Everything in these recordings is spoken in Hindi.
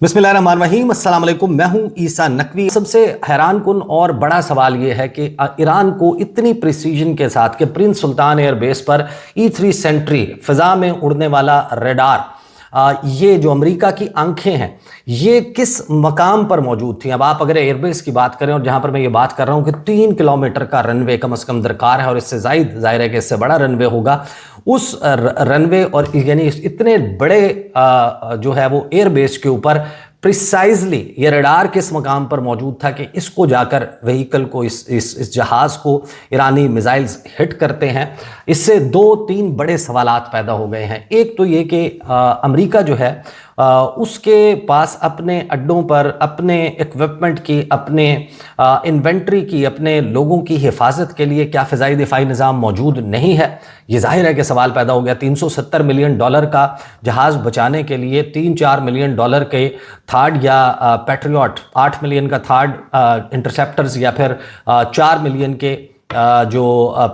बिस्मिल्लाहिर्रहमानिर्रहीम, अस्सलाम वालेकुम। मैं हूं ईसा नकवी। सबसे हैरानकुन और बड़ा सवाल यह है कि ईरान को इतनी प्रिसीजन के साथ कि प्रिंस सुल्तान एयरबेस पर E3 सेंट्री फिजा में उड़ने वाला रेडार, ये जो अमेरिका की आंखें हैं, ये किस मकाम पर मौजूद थी। अब आप अगर एयरबेस की बात करें और जहां पर मैं ये बात कर रहा हूं कि 3 किलोमीटर का रनवे कम से कम दरकार है और इससे जाहिर है कि इससे बड़ा रनवे होगा, उस रनवे और यानी इतने बड़े जो है वो एयरबेस के ऊपर प्रिसाइजली ये रडार किस मकाम पर मौजूद था कि इसको जाकर व्हीकल को इस जहाज को ईरानी मिसाइल्स हिट करते हैं। इससे 2-3 बड़े सवालात पैदा हो गए हैं। एक तो ये कि अमेरिका जो है उसके पास अपने अड्डों पर अपने इक्विपमेंट की, अपने इन्वेंट्री की, अपने लोगों की हिफाजत के लिए क्या फ़िज़ाई दिफाई निज़ाम मौजूद नहीं है। ये जाहिर है कि सवाल पैदा हो गया। $370 मिलियन का जहाज़ बचाने के लिए $3-4 मिलियन के थार्ड या पैट्रियट, 8 मिलियन का थार्ड इंटरसेप्टर्स या फिर 4 मिलियन के जो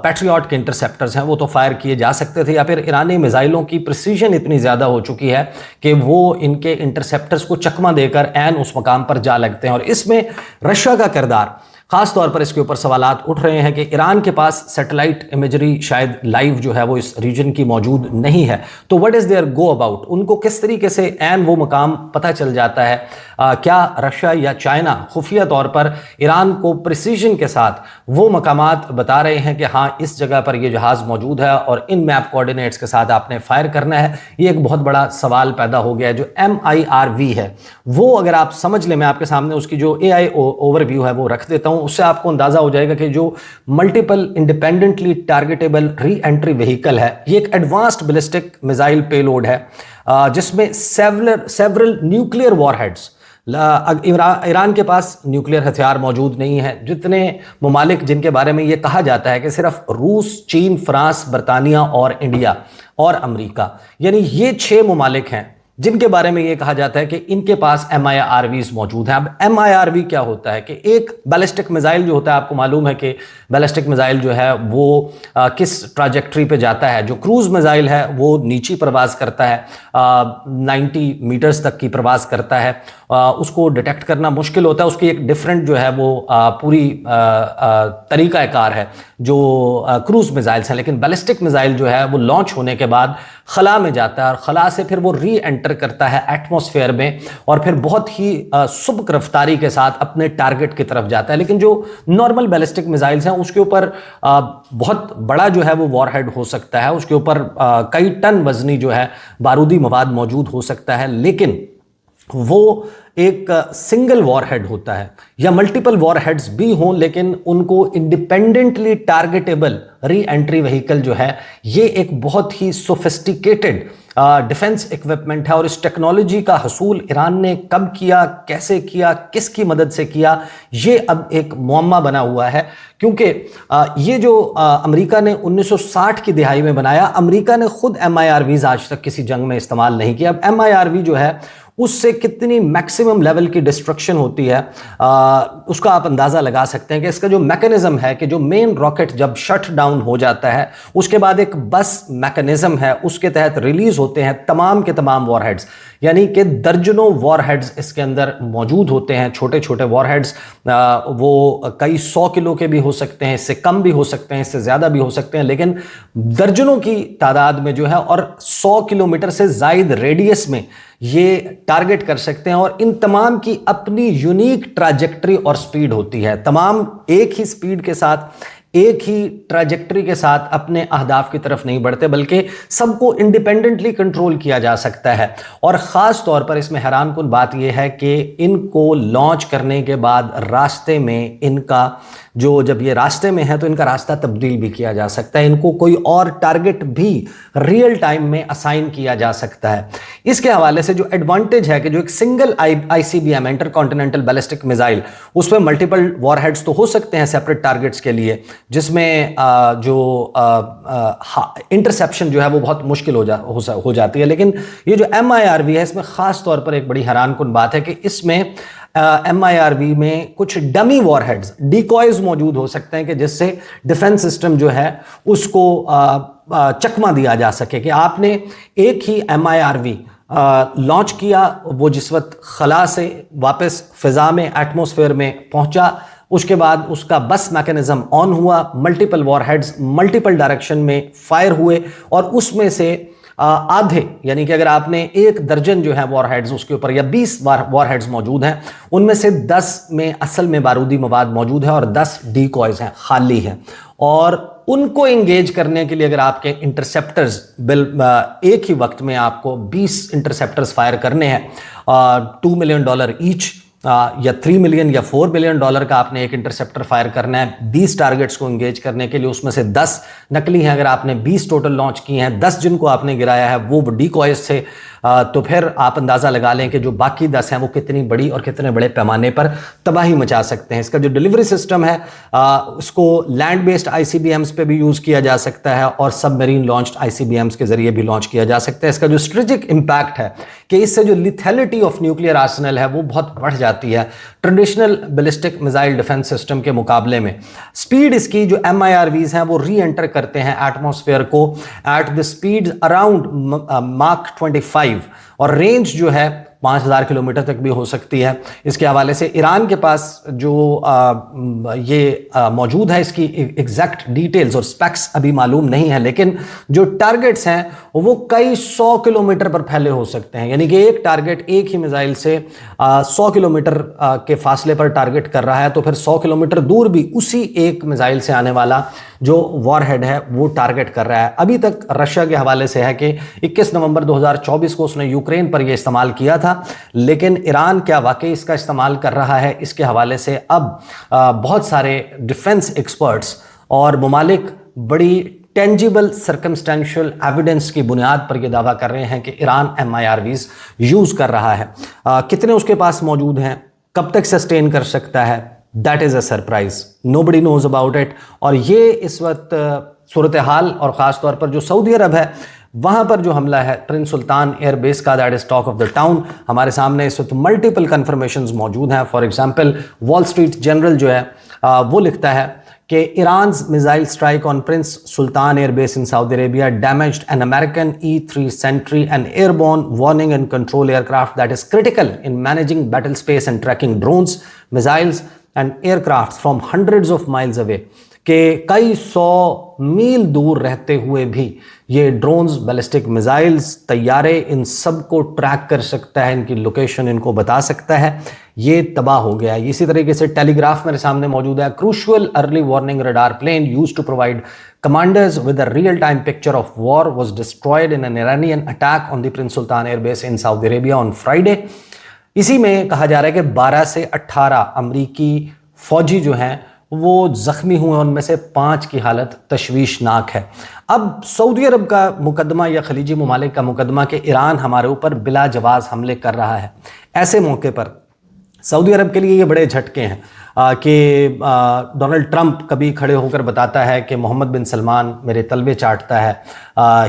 पैट्रियट के इंटरसेप्टर्स हैं वो तो फायर किए जा सकते थे, या फिर ईरानी मिसाइलों की प्रिसीजन इतनी ज़्यादा हो चुकी है कि वो इनके इंटरसेप्टर्स को चकमा देकर ऐन उस मकाम पर जा लगते हैं। और इसमें रशिया का किरदार, खास तौर पर इसके ऊपर सवालात उठ रहे हैं कि ईरान के पास सैटेलाइट इमेजरी शायद लाइव जो है वो इस रीजन की मौजूद नहीं है। तो what is there go about, उनको किस तरीके से ऐन वो मकाम पता चल जाता है। क्या रशिया या चाइना खुफिया तौर पर ईरान को प्रिसीजन के साथ वो मकामात बता रहे हैं कि हाँ इस जगह पर ये जहाज़ मौजूद है और इन मैप कोऑर्डिनेट्स के साथ आपने फायर करना है। ये एक बहुत बड़ा सवाल पैदा हो गया है। जो MIRV है वो अगर आप समझ लें, मैं आपके सामने उसकी जो AI ओवरव्यू है वो रख देता हूँ, उससे आपको अंदाजा हो जाएगा कि जो multiple independently targetable re entry vehicle है, ये एक एडवांस्ड बैलिस्टिक मिसाइल पेलोड है जिसमें सेवरल न्यूक्लियर वॉरहेड्स। ईरान के पास न्यूक्लियर हथियार मौजूद नहीं है। जितने ममालिक जिनके बारे में ये कहा जाता है कि सिर्फ रूस, चीन, फ्रांस, बरतानिया और इंडिया और अमेरिका, यानी ये 6 ममालिक हैं जिनके बारे में ये कहा जाता है कि इनके पास MIRVs मौजूद हैं। अब MIRV क्या होता है कि एक बैलिस्टिक मिसाइल जो होता है, आपको मालूम है कि बैलिस्टिक मिसाइल जो है वो किस ट्राजेक्ट्री पे जाता है। जो क्रूज मिसाइल है वो नीची प्रवास करता है, 90 मीटर्स तक की प्रवास करता है। उसको डिटेक्ट करना मुश्किल होता है, उसकी एक डिफरेंट जो है वो पूरी तरीक़ाकार है जो क्रूज मिसाइल्स हैं। लेकिन बैलिस्टिक मिसाइल जो है वो लॉन्च होने के बाद खला में जाता है और खला से फिर वो री एंटर करता है एटमॉस्फेयर में और फिर बहुत ही सुबक रफ्तारी के साथ अपने टारगेट की तरफ जाता है। लेकिन जो नॉर्मल बैलिस्टिक मिसाइल्स हैं उसके ऊपर बहुत बड़ा जो है वो वॉरहेड हो सकता है, उसके ऊपर कई टन वजनी जो है बारूदी मवाद मौजूद हो सकता है, लेकिन वो एक सिंगल वॉरहेड होता है या मल्टीपल वॉरहेड्स भी हों, लेकिन उनको independently targetable re entry vehicle जो है ये एक बहुत ही सोफिस्टिकेटेड डिफेंस इक्विपमेंट है। और इस टेक्नोलॉजी का हसूल ईरान ने कब किया, कैसे किया, किसकी मदद से किया, ये अब एक मुअम्मा बना हुआ है। क्योंकि ये जो अमेरिका ने 1960 की दिहाई में बनाया, अमेरिका ने खुद MIRVs आज तक किसी जंग में इस्तेमाल नहीं किया। अब MIRV जो है उससे कितनी मैक्सिमम लेवल की डिस्ट्रक्शन होती है उसका आप अंदाज़ा लगा सकते हैं कि इसका जो मैकेनिज्म है कि जो मेन रॉकेट जब शट डाउन हो जाता है उसके बाद एक बस मैकेनिज्म है, उसके तहत रिलीज होते हैं तमाम के तमाम वॉरहेड्स, यानी कि दर्जनों वॉरहेड्स इसके अंदर मौजूद होते हैं। छोटे छोटे वॉरहेड्स, वो कई 100 किलो के भी हो सकते हैं, इससे कम भी हो सकते हैं, इससे ज़्यादा भी हो सकते हैं, लेकिन दर्जनों की तादाद में जो है और 100 किलोमीटर से ज़ायद रेडियस में ये टारगेट कर सकते हैं। और इन तमाम की अपनी यूनिक ट्रैजेक्टरी और स्पीड होती है। तमाम एक ही स्पीड के साथ, एक ही ट्रैजेक्टरी के साथ अपने अहदाफ की तरफ नहीं बढ़ते, बल्कि सबको इंडिपेंडेंटली कंट्रोल किया जा सकता है। और ख़ास तौर पर इसमें हैरानकुन बात यह है कि इनको लॉन्च करने के बाद रास्ते में इनका जब ये रास्ते में है तो इनका रास्ता तब्दील भी किया जा सकता है, इनको कोई और टारगेट भी रियल टाइम में असाइन किया जा सकता है। इसके हवाले से जो एडवांटेज है कि जो एक single ICBM intercontinental ballistic missile, उस पर मल्टीपल वॉरहेड्स तो हो सकते हैं सेपरेट टारगेट्स के लिए, जिसमें जो इंटरसेप्शन जो है वो बहुत मुश्किल हो जाती है। लेकिन ये जो MIRV है इसमें ख़ास तौर पर एक बड़ी हैरानकुन बात है कि इसमें MIRV में कुछ डमी वॉरहेड्स, डिकॉयज मौजूद हो सकते हैं कि जिससे डिफेंस सिस्टम जो है उसको चकमा दिया जा सके कि आपने एक ही MIRV लॉन्च किया, वो जिस वक्त खला से वापस फिजा में एटमॉस्फेयर में पहुंचा, उसके बाद उसका बस मैकेनिज्म ऑन हुआ, मल्टीपल वॉरहेड्स मल्टीपल डायरेक्शन में फायर हुए और उसमें से आधे, यानी कि अगर आपने 1 दर्जन जो है वॉरहेड्स उसके ऊपर या 20 वॉरहेड्स मौजूद हैं, उनमें से 10 में असल में बारूदी मवाद मौजूद है और 10 डीकॉयज हैं, खाली हैं। और उनको एंगेज करने के लिए अगर आपके इंटरसेप्टर्स एक ही वक्त में आपको 20 इंटरसेप्टर्स फायर करने हैं, $2 मिलियन ईच, या 3 मिलियन या $4 मिलियन का आपने एक इंटरसेप्टर फायर करना है 20 टारगेट्स को एंगेज करने के लिए, उसमें से 10 नकली हैं। अगर आपने 20 टोटल लॉन्च किए हैं, 10 जिनको आपने गिराया है वो डीकॉयज थे, तो फिर आप अंदाज़ा लगा लें कि जो बाकी 10 हैं वो कितनी बड़ी और कितने बड़े पैमाने पर तबाही मचा सकते हैं। इसका जो डिलीवरी सिस्टम है उसको लैंड बेस्ड ICBMs पे भी यूज़ किया जा सकता है और सबमरीन लॉन्च्ड ICBMs के ज़रिए भी लॉन्च किया जा सकता है। इसका जो स्ट्रेटेजिक इम्पैक्ट है कि इससे जो लिथैलिटी ऑफ न्यूक्लियर आर्सेनल है वो बहुत बढ़ जाती है traditional ballistic missile defence system के मुकाबले में। स्पीड इसकी जो MIRVs हैं वो री एंटर करते हैं एटमॉस्फेयर को at the speed around Mach 25 और रेंज जो है 5000 किलोमीटर तक भी हो सकती है। इसके हवाले से ईरान के पास जो ये मौजूद है, इसकी एग्जैक्ट डिटेल्स और स्पेक्स अभी मालूम नहीं है, लेकिन जो टारगेट्स हैं वो कई 100 किलोमीटर पर फैले हो सकते हैं। यानी कि एक टारगेट एक ही मिसाइल से 100 किलोमीटर के फासले पर टारगेट कर रहा है, तो फिर 100 किलोमीटर दूर भी उसी एक मिसाइल से आने वाला जो वॉरहेड है वो टारगेट कर रहा है। अभी तक रशिया के हवाले से है कि 21 नवंबर 2024 को उसने यूक्रेन पर यह इस्तेमाल किया था, लेकिन ईरान क्या वाकई इसका इस्तेमाल कर रहा है, इसके हवाले से अब बहुत सारे डिफेंस एक्सपर्ट्स और ममालिक बड़ी टेंजिबल सर्कमस्टेंशियल एविडेंस की बुनियाद पर यह दावा कर रहे हैं कि ईरान MIRVs यूज़ कर रहा है। कितने उसके पास मौजूद हैं, कब तक सस्टेन कर सकता है, that is a surprise, nobody knows about it. और ये इस वक्त सूरत हाल और ख़ास तौर पर जो सऊदी अरब है वहाँ पर जो हमला है प्रिंस सुल्तान एयरबेस का, that is talk of the town. हमारे सामने इस वक्त मल्टीपल कन्फर्मेशंस मौजूद हैं। For example Wall Street Journal जो है वो लिखता है कि Iran's missile strike on Prince Sultan airbase in Saudi Arabia damaged an American E-3 Sentry and airborne warning and control aircraft that is critical in managing battle space and tracking drones missiles and aircraft from hundreds of miles away, कि कई 100 मील दूर रहते हुए भी ये ड्रोन्स, बैलिस्टिक मिसाइल्स, तैयारे, इन सब को ट्रैक कर सकता है, इनकी लोकेशन इनको बता सकता है। ये तबाह हो गया। इसी तरीके से टेलीग्राफ मेरे सामने मौजूद है। Crucial early warning radar plane used to provide commanders with a real time picture of war was destroyed in an Iranian attack on the Prince Sultan airbase in Saudi Arabia on Friday. इसी में कहा जा रहा है कि 12 से 18 अमरीकी फौजी जो हैं वो जख्मी हुए, उनमें से 5 की हालत तशवीशनाक है। अब सऊदी अरब का मुकदमा या खलीजी ममालिक का मुकदमा कि ईरान हमारे ऊपर बिला जवाज़ हमले कर रहा है, ऐसे मौके पर सऊदी अरब के लिए ये बड़े झटके हैं कि डोनाल्ड ट्रंप कभी खड़े होकर बताता है कि मोहम्मद बिन सलमान मेरे तलवे चाटता है,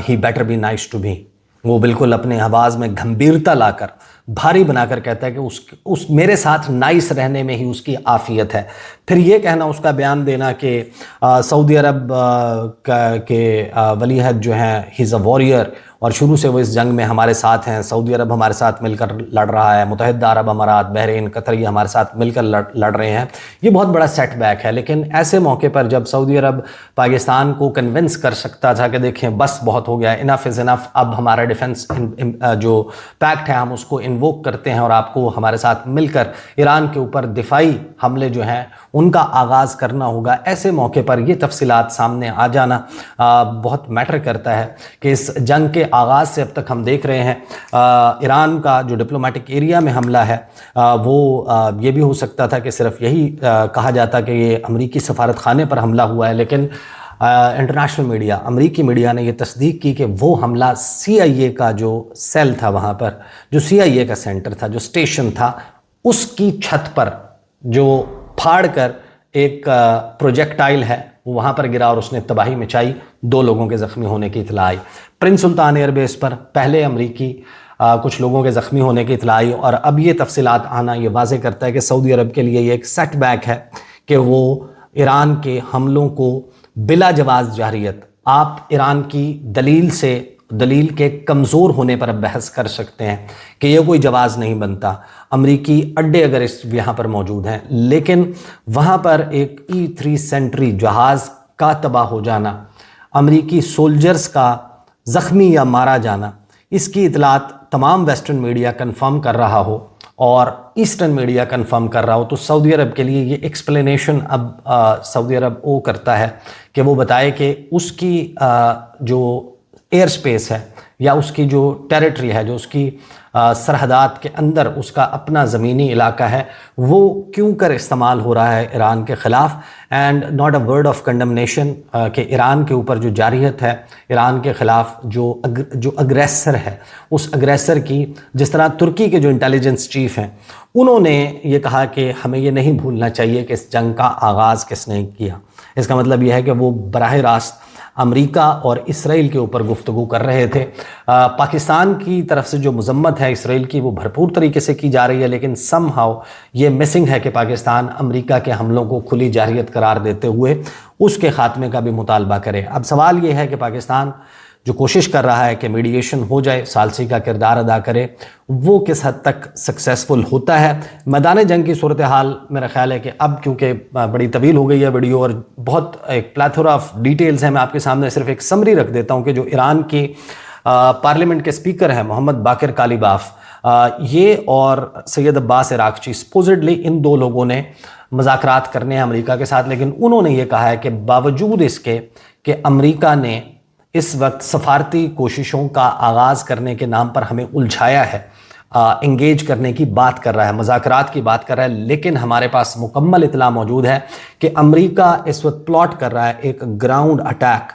he better be nice to me. वो बिल्कुल अपने आवाज़ में गंभीरता लाकर भारी बनाकर कहता है कि उस मेरे साथ नाइस रहने में ही उसकी आफियत है। फिर ये कहना, उसका बयान देना कि सऊदी अरब के वली अहद जो हैं ही इज़ अ वॉरियर और शुरू से वो इस जंग में हमारे साथ हैं, सऊदी अरब हमारे साथ मिलकर लड़ रहा है, मुत्तहिदा अरब अमारात, बहरीन, कतर ये हमारे साथ मिलकर लड़ रहे हैं। ये बहुत बड़ा सेटबैक है। लेकिन ऐसे मौके पर जब सऊदी अरब पाकिस्तान को कन्विंस कर सकता था कि देखें बस बहुत हो गया, इनफ इज़ इनफ, अब हमारा डिफेंस जो पैक्ट है हम उसको इन्वोक करते हैं और आपको हमारे साथ मिलकर ईरान के ऊपर दिफाई हमले जो हैं उनका आगाज़ करना होगा। ऐसे मौके पर ये तफसीलात सामने आ जाना बहुत मैटर करता है कि इस जंग के आगाज़ से अब तक हम देख रहे हैं ईरान का जो डिप्लोमेटिक एरिया में हमला है वो ये भी हो सकता था कि सिर्फ यही कहा जाता कि ये अमरीकी सफारत खाने पर हमला हुआ है, लेकिन इंटरनेशनल मीडिया, अमरीकी मीडिया ने ये तस्दीक की कि वो हमला CIA का जो सेल था वहाँ पर, जो CIA का सेंटर था, जो स्टेशन था, उसकी छत पर जो फाड़ कर एक प्रोजेक्टाइल है वो वहाँ पर गिरा और उसने तबाही मचाई। 2 लोगों के ज़ख्मी होने की इत्तला आई। प्रिंस सुल्तान एयरबेस पर पहले अमरीकी कुछ लोगों के ज़ख्मी होने की इत्तला आई और अब ये तफसीलात आना ये वाज़े करता है कि सऊदी अरब के लिए ये एक सेटबैक है कि वो ईरान के हमलों को बिला जवाज़ जारियत, आप ईरान की दलील से दलील के कमज़ोर होने पर अब बहस कर सकते हैं कि यह कोई जवाज़ नहीं बनता। अमरीकी अड्डे अगर इस यहाँ पर मौजूद हैं, लेकिन वहाँ पर एक E3 सेंट्री जहाज़ का तबाह हो जाना, अमरीकी सोल्जर्स का ज़ख्मी या मारा जाना, इसकी इतलात तमाम वेस्टर्न मीडिया कंफर्म कर रहा हो और ईस्टर्न मीडिया कंफर्म कर रहा हो, तो सऊदी अरब के लिए ये एक्सप्लेनेशन अब सऊदी अरब वो करता है कि वो बताए कि उसकी जो एयर स्पेस है या उसकी जो टेरिटरी है, जो उसकी सरहदात के अंदर उसका अपना ज़मीनी इलाका है, वो क्यों कर इस्तेमाल हो रहा है ईरान के ख़िलाफ़। And not a word of condemnation कि ईरान के ऊपर जो जारियत है, ईरान के ख़िलाफ़ जो अग्रेसर है, उस अग्रेसर की, जिस तरह तुर्की के जो इंटेलिजेंस चीफ़ हैं उन्होंने ये कहा कि हमें ये नहीं भूलना चाहिए कि इस जंग का आगाज़ किसने किया। इसका मतलब यह है कि वो बराह रास्त अमेरिका और इसराइल के ऊपर गुफ्तगू कर रहे थे। पाकिस्तान की तरफ से जो मजम्मत है इसराइल की, वो भरपूर तरीके से की जा रही है, लेकिन समहाउ ये मिसिंग है कि पाकिस्तान अमेरिका के हमलों को खुली जारहियत करार देते हुए उसके ख़ात्मे का भी मुतालबा करे। अब सवाल ये है कि पाकिस्तान जो कोशिश कर रहा है कि मीडिएशन हो जाए, सालसी का किरदार अदा करे, वो किस हद तक सक्सेसफुल होता है। मैदान जंग की सूरत हाल मेरा ख्याल है कि अब क्योंकि बड़ी तवील हो गई है वीडियो और बहुत एक प्लेथोरा ऑफ डिटेल्स हैं, मैं आपके सामने सिर्फ एक समरी रख देता हूँ कि जो ईरान की पार्लियामेंट के स्पीकर हैं मोहम्मद बाकिर कालीबाफ, ये और सैयद अब्बास इराक़ची, सपोजिडली इन दो लोगों ने मुज़ाकरात करने हैं अमेरिका के साथ, लेकिन उन्होंने ये कहा है कि बावजूद इसके कि अमेरिका ने इस वक्त सफारती कोशिशों का आगाज़ करने के नाम पर हमें उलझाया है, इंगेज करने की बात कर रहा है, मुज़ाकरात की बात कर रहा है, लेकिन हमारे पास मुकम्मल इतला मौजूद है कि अमेरिका इस वक्त प्लॉट कर रहा है एक ग्राउंड अटैक,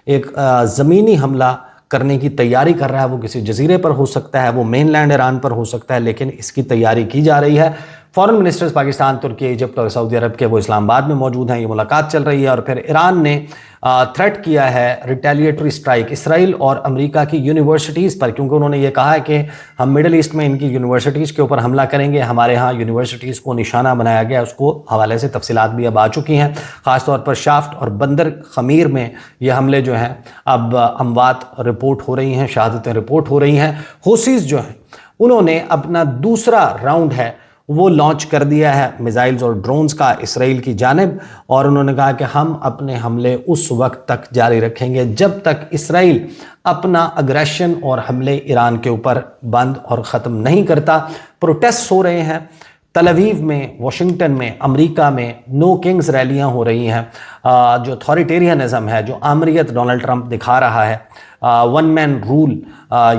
एक ज़मीनी हमला करने की तैयारी कर रहा है। वो किसी जजीरे पर हो सकता है, वो मेनलैंड ईरान पर हो सकता है, लेकिन इसकी तैयारी की जा रही है। फॉरेन मिनिस्टर्स पाकिस्तान, तुर्की, इजिप्ट और सऊदी अरब के वो इस्लामाबाद में मौजूद हैं, ये मुलाकात चल रही है। और फिर ईरान ने थ्रेट किया है रिटेलिएटरी स्ट्राइक इसराइल और अमेरिका की यूनिवर्सिटीज़ पर, क्योंकि उन्होंने ये कहा है कि हम मिडल ईस्ट में इनकी यूनिवर्सिटीज़ के ऊपर हमला करेंगे। हमारे यहाँ यूनिवर्सिटीज़ को निशाना बनाया गया, उसको हवाले से तफसीलात भी अब आ चुकी हैं। ख़ासतौर पर शाफ्ट और बंदर खमीर में ये हमले जो हैं अब अमवात रिपोर्ट हो रही हैं, शहादतें रिपोर्ट हो रही हैं। हूसीज़ जो हैं उन्होंने अपना दूसरा राउंड है वो लॉन्च कर दिया है मिसाइल्स और ड्रोन्स का इसराइल की जानिब, और उन्होंने कहा कि हम अपने हमले उस वक्त तक जारी रखेंगे जब तक इसराइल अपना अग्रेशन और हमले ईरान के ऊपर बंद और ख़त्म नहीं करता। प्रोटेस्ट हो रहे हैं तल अवीव में, वाशिंगटन में, अमेरिका में, नो किंग्स रैलियां हो रही हैं। जो अथॉरिटेरियनिज़म है, जो आमरीत डोनाल्ड ट्रंप दिखा रहा है, वन मैन रूल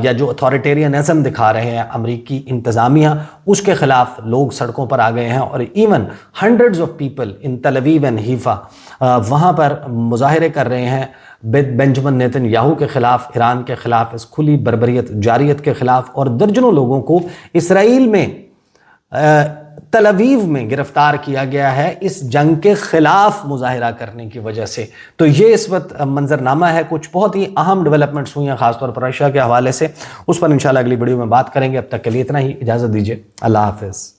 या जो अथॉरिटेरियनिज़म दिखा रहे हैं अमरीकी इंतज़ामिया, उसके ख़िलाफ़ लोग सड़कों पर आ गए हैं। और even hundreds of people in तल अवीव एंड हीफा वहाँ पर मुजाहरे कर रहे हैं बेंजामिन नेतन्याहू के ख़िलाफ़, ईरान के ख़िलाफ़, इस खुली बर्बरियत जारियत के ख़िलाफ़। और दर्जनों लोगों को इसराइल में तल अवीव में गिरफ्तार किया गया है इस जंग के ख़िलाफ़ मुजाहिरा करने की वजह से। तो ये इस वक्त मंजरनामा है। कुछ बहुत ही अहम डेवलपमेंट्स हुई हैं ख़ासतौर पर रशिया के हवाले से, उस पर इंशाल्लाह अगली वीडियो में बात करेंगे। अब तक के लिए इतना ही, इजाज़त दीजिए, अल्लाह हाफ़िज़।